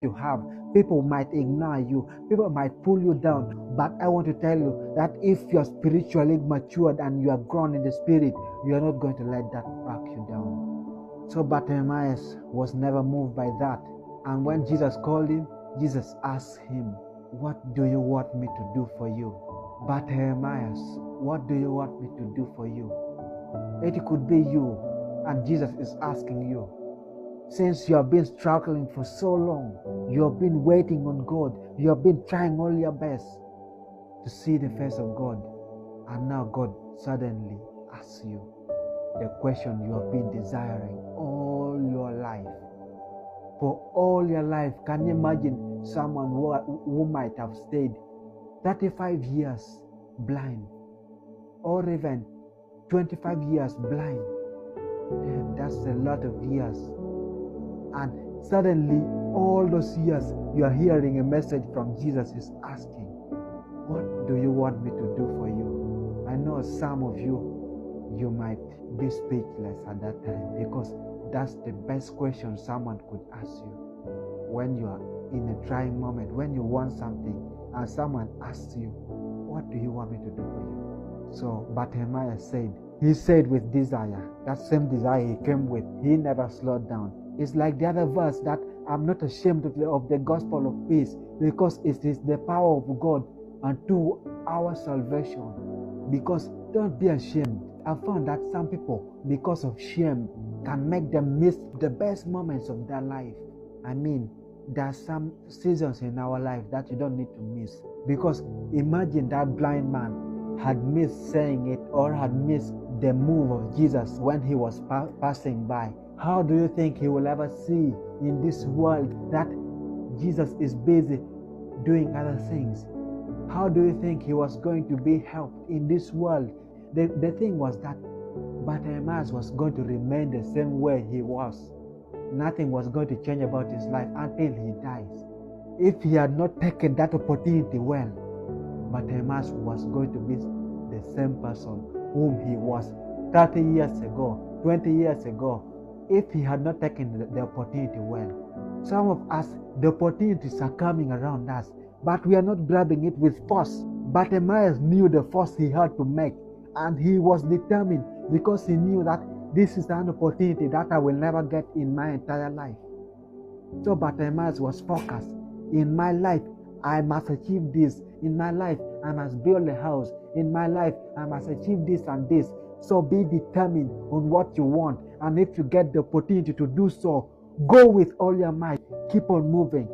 you have. People might ignore you, people might pull you down, but I want to tell you that if you're spiritually matured and you are grown in the spirit, you are not going to let that back you down. So Bartemeous was never moved by that. And when Jesus called him, Jesus asked him, "What do you want me to do for you?" Bartemeous, what do you want me to do for you? It could be you, and Jesus is asking you. Since you have been struggling for so long, you have been waiting on God, you have been trying all your best to see the face of God, and now God suddenly asks you the question you have been desiring all your life. For all your life, can you imagine someone who might have stayed 35 years blind, or even 25 years blind? Damn, that's a lot of years. And suddenly, all those years, you are hearing a message from Jesus is asking, "What do you want me to do for you?" I know some of you might be speechless at that time, because that's the best question someone could ask you. When you are in a trying moment, when you want something, and someone asks you, "What do you want me to do for you?" So Bartemeous said, he said with desire, that same desire he came with, he never slowed down. It's like the other verse that I'm not ashamed of the gospel of peace, because it is the power of God unto our salvation. Because don't be ashamed. I found that some people, because of shame, can make them miss the best moments of their life. I mean, there are some seasons in our life that you don't need to miss. Because imagine that blind man had missed saying it, or had missed the move of Jesus when he was passing by. How do you think he will ever see in this world that Jesus is busy doing other things? How do you think he was going to be helped in this world? The thing was that Bartemeous was going to remain the same way he was. Nothing was going to change about his life until he dies. If he had not taken that opportunity well, Bartemeous was going to be the same person whom he was 30 years ago, 20 years ago, if he had not taken the opportunity well. Some of us, the opportunities are coming around us, but we are not grabbing it with force. Bartemeous knew the force he had to make, and he was determined, because he knew that this is an opportunity that I will never get in my entire life. So Bartemeous was focused. In my life, I must achieve this. In my life, I must build a house. In my life, I must achieve this and this. So be determined on what you want. And if you get the opportunity to do so, go with all your might. Keep on moving.